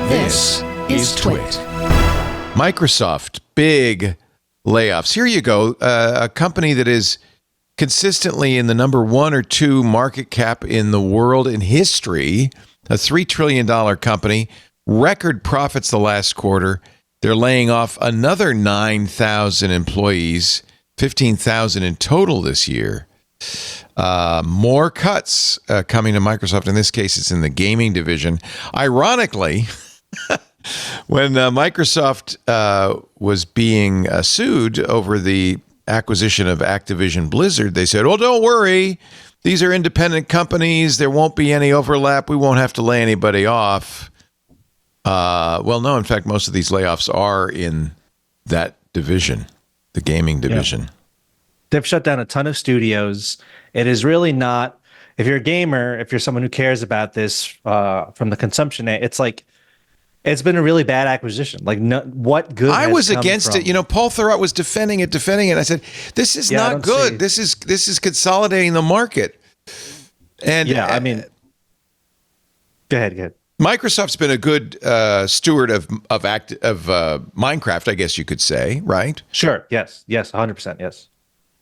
This is TWiT. Microsoft, big layoffs. Here you go. A company that is consistently in the number 1 or 2 market cap in the world in history, a $3 trillion company, record profits the last quarter. They're laying off another 9,000 employees, 15,000 in total this year. More cuts coming to Microsoft. In this case, it's in the gaming division. Ironically, when Microsoft was being sued over the acquisition of Activision Blizzard, they said, "Oh, don't worry. These are independent companies. There won't be any overlap. We won't have to lay anybody off." Well, no, in fact, most of these layoffs are in that division, the gaming division. Yeah. They've shut down a ton of studios. It is really not, if you're a gamer, if you're someone who cares about this from the consumption, it's like, it's been a really bad acquisition. Like, what good? I was against it. You know, Paul Thurrott was defending it. I said, "This is not good. This is consolidating the market." And yeah, I mean, go ahead. Microsoft's been a good steward of Minecraft, I guess you could say, right? Sure. Yes. 100%. Yes.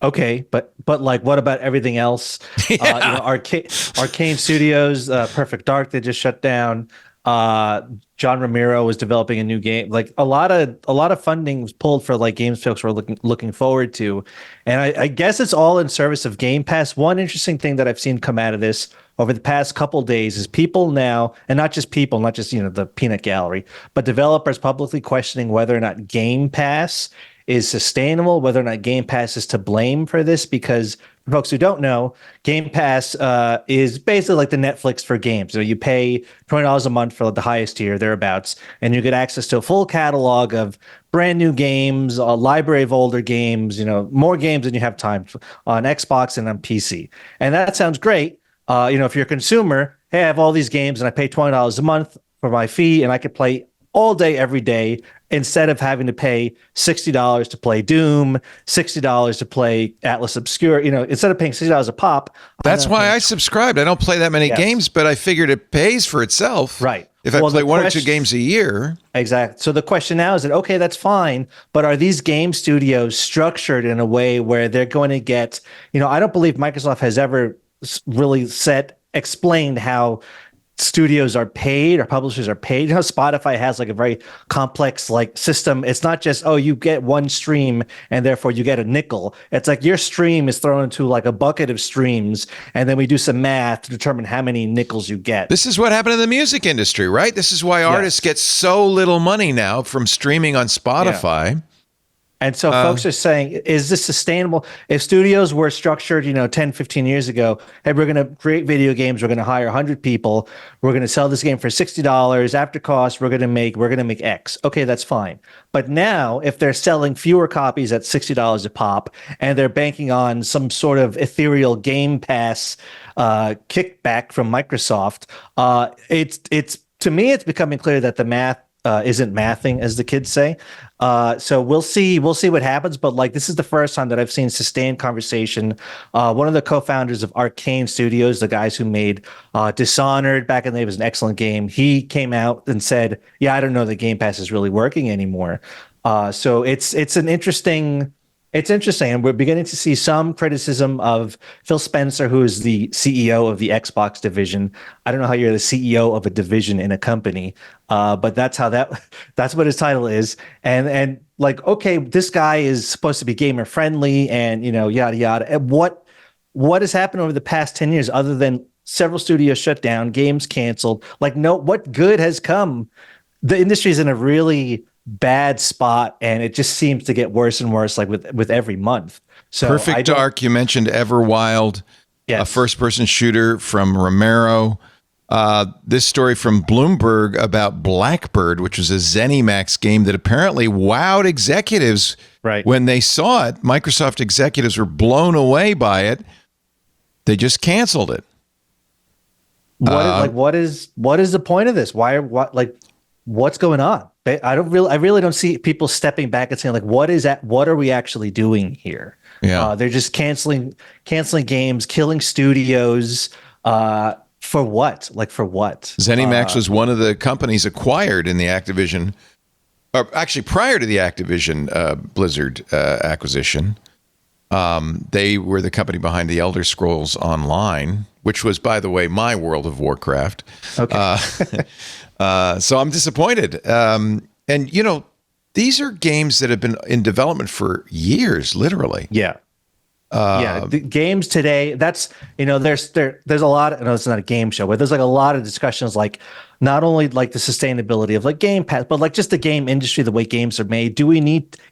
Okay, but like, what about everything else? Yeah. Arcane Studios, Perfect Dark, they just shut down. John Romero was developing a new game. Like, a lot of funding was pulled for like games folks were looking forward to, and I guess it's all in service of Game Pass. One interesting thing that I've seen come out of this over the past couple of days is people now, and not just the peanut gallery, but developers publicly questioning whether or not Game Pass is sustainable, whether or not Game Pass is to blame for this, because for folks who don't know, Game Pass is basically like the Netflix for games. So you pay $20 a month for the highest tier, thereabouts, and you get access to a full catalog of brand new games, a library of older games, more games than you have time on Xbox and on PC. And that sounds great. If you're a consumer, hey, I have all these games and I pay $20 a month for my fee and I could play all day, every day, instead of having to pay $60 to play Doom, $60 to play Atlas Obscura, instead of paying $60 a pop. That's why I subscribed. I don't play that many games, but I figured it pays for itself. Right. If I play 1 or 2 games a year. Exactly. So the question now is that, okay, that's fine, but are these game studios structured in a way where they're going to get, I don't believe Microsoft has ever really explained how studios are paid or publishers are paid. Spotify has like a very complex like system. It's not just, oh, you get one stream and therefore you get a nickel. It's like your stream is thrown into like a bucket of streams, and then we do some math to determine how many nickels you get. This is what happened in the music industry, right? This is why artists get so little money now from streaming on Spotify. Yeah. And so folks are saying, is this sustainable? If studios were structured, 10, 15 years ago, hey, we're going to create video games, we're going to hire 100 people, we're going to sell this game for $60 after cost, we're going to make X. Okay, that's fine. But now, if they're selling fewer copies at $60 a pop, and they're banking on some sort of ethereal Game Pass kickback from Microsoft, it's to me, it's becoming clear that the math isn't mathing, as the kids say. So we'll see what happens. But like, this is the first time that I've seen sustained conversation. One of the co-founders of Arcane Studios, the guys who made Dishonored back in the day, was an excellent game. He came out and said, "Yeah, I don't know that Game Pass is really working anymore." So it's interesting. And we're beginning to see some criticism of Phil Spencer, who is the CEO of the Xbox division. I don't know how you're the CEO of a division in a company, but that's what his title is. And like, okay, this guy is supposed to be gamer friendly and, yada, yada. And what has happened over the past 10 years other than several studios shut down, games canceled? Like, what good has come? The industry is in a really bad spot, and it just seems to get worse and worse, like with every month. So Perfect Dark, you mentioned Everwild, a first-person shooter from Romero. This story from Bloomberg about Blackbird, which was a ZeniMax game that apparently wowed executives when they saw it. Microsoft executives were blown away by it. They just canceled it. What is the point of this? What's going on? I really don't see people stepping back and saying, like, what are we actually doing here? Yeah. They're just canceling games, killing studios, For what? Like for what? ZeniMax was one of the companies acquired in the Activision, or actually prior to the Activision Blizzard acquisition. They were the company behind the Elder Scrolls Online, which was, by the way, my World of Warcraft. Okay. So I'm disappointed. And, you know, these are games that have been in development for years, literally. Yeah. The games today, that's, you know, there's a lot of, I know it's not a game show, but there's like a lot of discussions, like not only like the sustainability of like Game Pass, but like just the game industry, the way games are made.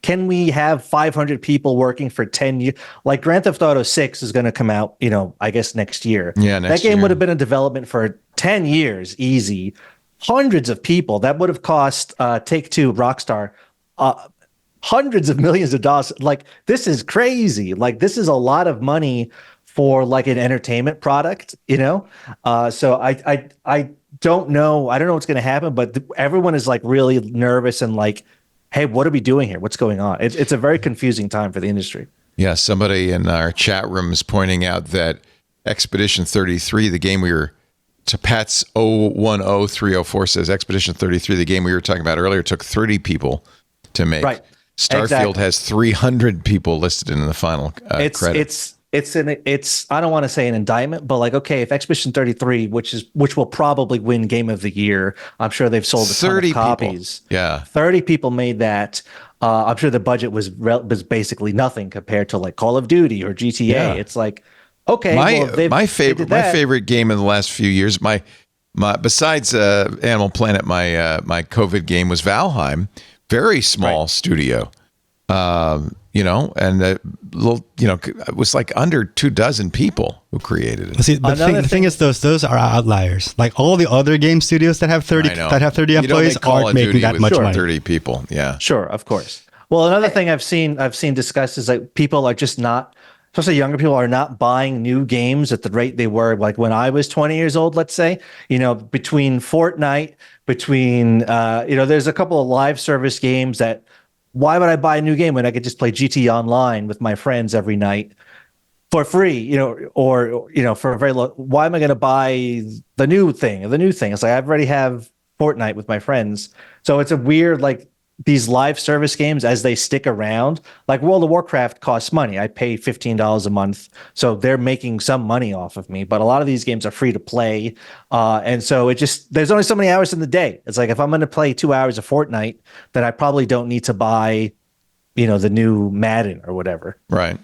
Can we have 500 people working for 10 years? Like Grand Theft Auto 6 is going to come out, you know, I guess next year. Yeah, that game would have been in development for 10 years, easy. Hundreds of people. That would have cost Take-Two, Rockstar, hundreds of millions of dollars. Like, this is crazy. Like, this is a lot of money for like an entertainment product, you know? So I don't know. I don't know what's going to happen, but everyone is like really nervous and like, hey, what are we doing here? What's going on? It's a very confusing time for the industry. Yeah, somebody in our chat room is pointing out that Expedition 33, the game we were, to Pat's 010304 says Expedition 33, the game we were talking about earlier, took 30 people to make. Right. Starfield has 300 people listed in the final credits. It's I don't want to say an indictment, but like, okay, if Expedition 33, which will probably win Game of the Year, I'm sure they've sold a ton of copies. People. Yeah, 30 people made that. I'm sure the budget was basically nothing compared to like Call of Duty or GTA. Yeah. It's like, okay, my favorite game in the last few years, my besides Animal Planet, my COVID game was Valheim. Very small studio, you know, and it was like under 24 people who created it. See, the thing is, those are outliers. Like all the other game studios that have 30 employees aren't making that much money. 30 people, yeah, sure, of course. Well, another thing I've seen discussed is like people are just not, especially younger people, are not buying new games at the rate they were like when I was 20 years old, let's say. You know, between Fortnite, there's a couple of live service games that, why would I buy a new game when I could just play GT Online with my friends every night for free, you know, or you know, for a very low, why am I going to buy the new thing? It's like I already have Fortnite with my friends. So it's a weird, like, these live service games, as they stick around, like World of Warcraft costs money. I pay $15 a month, so they're making some money off of me. But a lot of these games are free to play, and so there's only so many hours in the day. It's like if I'm going to play 2 hours of Fortnite, then I probably don't need to buy, you know, the new Madden or whatever. Right.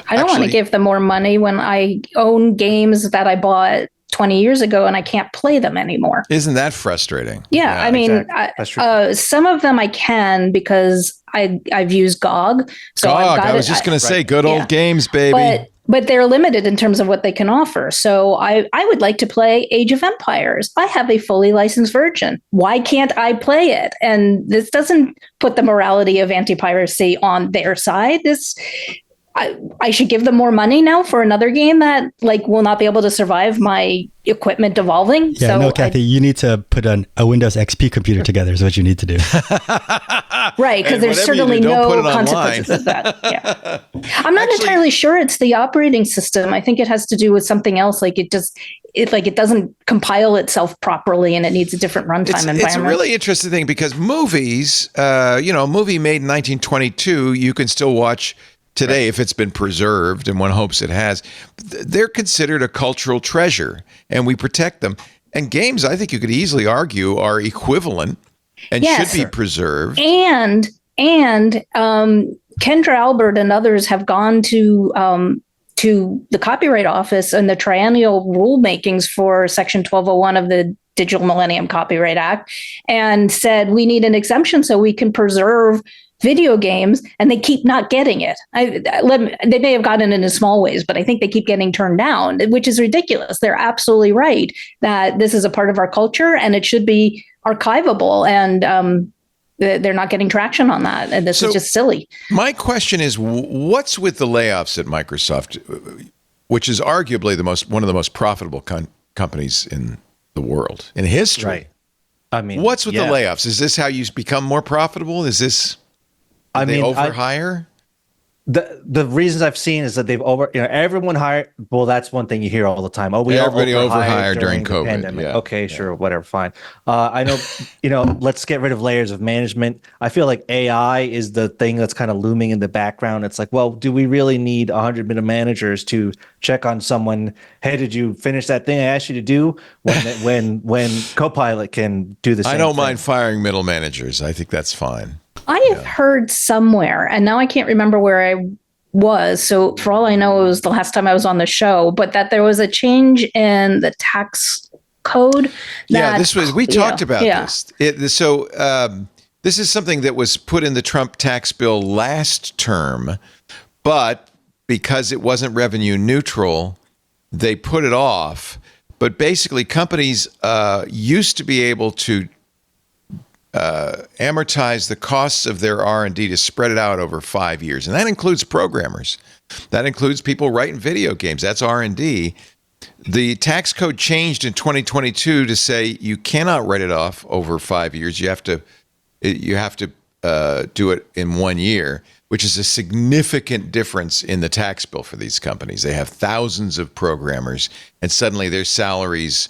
I don't want to give them more money when I own games that I bought 20 years ago and I can't play them anymore. Isn't that frustrating? Yeah, I mean, exactly. Some of them I can because I've used GOG. So GOG, I was just going to say, good old games, baby. But they're limited in terms of what they can offer. So I would like to play Age of Empires. I have a fully licensed version. Why can't I play it? And this doesn't put the morality of anti-piracy on their side. I should give them more money now for another game that like will not be able to survive my equipment evolving. Yeah, so no, Cathy, you need to put a Windows XP computer together is what you need to do. Right, because there's certainly no consequences of that. Yeah. I'm not entirely sure it's the operating system. I think it has to do with something else. Like it doesn't compile itself properly and it needs a different runtime environment. It's a really interesting thing because movies, a movie made in 1922, you can still watch today, if it's been preserved, and one hopes it has. They're considered a cultural treasure, and we protect them. And games, I think you could easily argue, are equivalent and should be preserved. And Kendra Albert and others have gone to the Copyright Office and the triennial rulemakings for Section 1201 of the Digital Millennium Copyright Act and said we need an exemption so we can preserve video games, and they keep not getting it. They may have gotten it in small ways, but I think they keep getting turned down, which is ridiculous. They're absolutely right that this is a part of our culture and it should be archivable, and they're not getting traction on that. And this is just silly. My question is, what's with the layoffs at Microsoft, which is arguably one of the most profitable companies in the world, in history? Right. I mean, what's with the layoffs? Is this how you become more profitable? Is this... They overhire? The reasons I've seen is that they've everyone hired. Well, that's one thing you hear all the time. Oh, everybody overhired during COVID. Pandemic. Yeah. Okay, sure, whatever, fine. I know, let's get rid of layers of management. I feel like AI is the thing that's kind of looming in the background. It's like, well, do we really need 100 middle managers to check on someone? Hey, did you finish that thing I asked you to do? When Copilot can do the same. I don't mind firing middle managers. I think that's fine. I have heard somewhere, and now I can't remember where I was. So for all I know, it was the last time I was on the show, but that there was a change in the tax code. We talked about this. This is something that was put in the Trump tax bill last term, but because it wasn't revenue neutral, they put it off. But basically, companies used to be able to amortize the costs of their R&D to spread it out over 5 years. And that includes programmers. That includes people writing video games. That's R&D. The tax code changed in 2022 to say you cannot write it off over 5 years. You have to do it in 1 year, which is a significant difference in the tax bill for these companies. They have thousands of programmers, and suddenly their salaries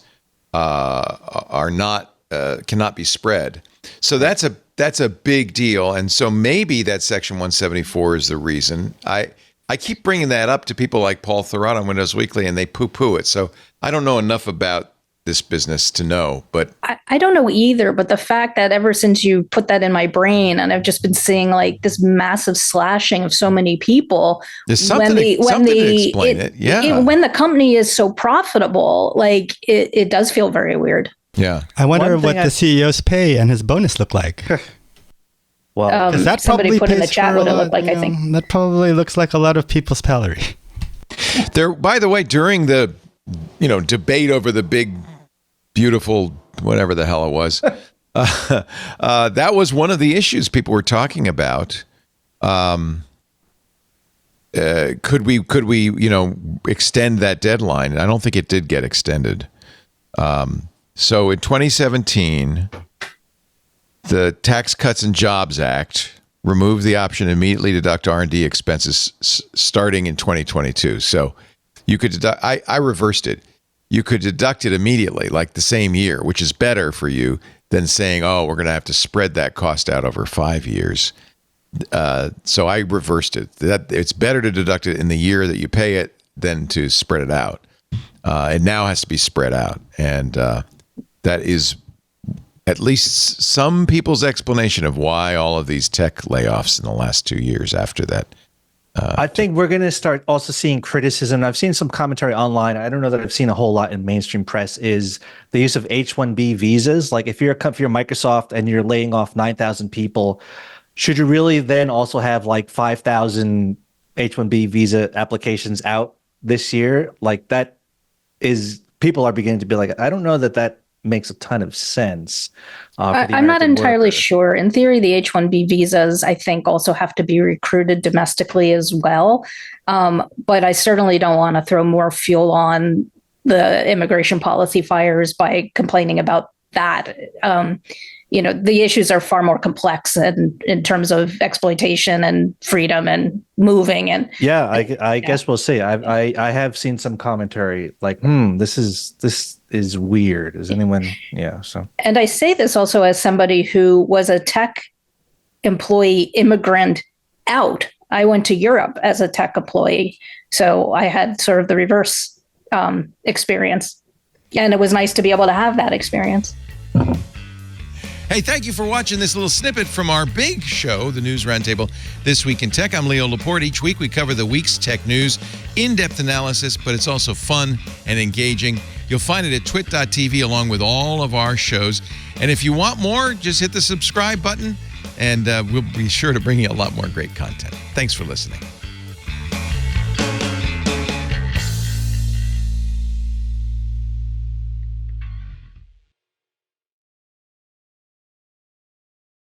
cannot be spread. So that's a big deal. And so maybe that Section 174 is the reason. I keep bringing that up to people like Paul Thurrott on Windows Weekly, and they poo-poo it. So I don't know enough about this business to know, but I don't know either. But the fact that ever since you put that in my brain, and I've just been seeing like this massive slashing of so many people. There's something to explain it. Yeah. When the company is so profitable, like it does feel very weird. Yeah. I wonder what the CEO's pay and his bonus look like. Well, that somebody put in the chat what it looked like, I think. That probably looks like a lot of people's salary. There, by the way, during the debate over the big, beautiful, whatever the hell it was, that was one of the issues people were talking about. Could we extend that deadline? And I don't think it did get extended. So in 2017, the Tax Cuts and Jobs Act removed the option to immediately deduct R&D expenses starting in 2022. So you could deduct, I reversed it. You could deduct it immediately, like the same year, which is better for you than saying, oh, we're going to have to spread that cost out over 5 years. So I reversed it. That it's better to deduct it in the year that you pay it than to spread it out. It now has to be spread out. And that is at least some people's explanation of why all of these tech layoffs in the last 2 years after that. I think we're going to start also seeing criticism. I've seen some commentary online. I don't know that I've seen a whole lot in mainstream press is the use of H-1B visas. Like if you're Microsoft and you're laying off 9,000 people, should you really then also have like 5,000 H-1B visa applications out this year? Like that is, people are beginning to be like, I don't know that makes a ton of sense. I'm not entirely sure. In theory, the H-1B visas, I think, also have to be recruited domestically as well. But I certainly don't want to throw more fuel on the immigration policy fires by complaining about that. The issues are far more complex in terms of exploitation and freedom and moving. And yeah, I guess we'll see. I have seen some commentary like, this is weird. Is anyone? Yeah. So, and I say this also as somebody who was a tech employee immigrant out. I went to Europe as a tech employee, so I had sort of the reverse experience, and it was nice to be able to have that experience. Hey, thank you for watching this little snippet from our big show, the News Roundtable, This Week in Tech. I'm Leo Laporte. Each week we cover the week's tech news, in-depth analysis, but it's also fun and engaging. You'll find it at TWiT.tv along with all of our shows. And if you want more, just hit the subscribe button, and we'll be sure to bring you a lot more great content. Thanks for listening.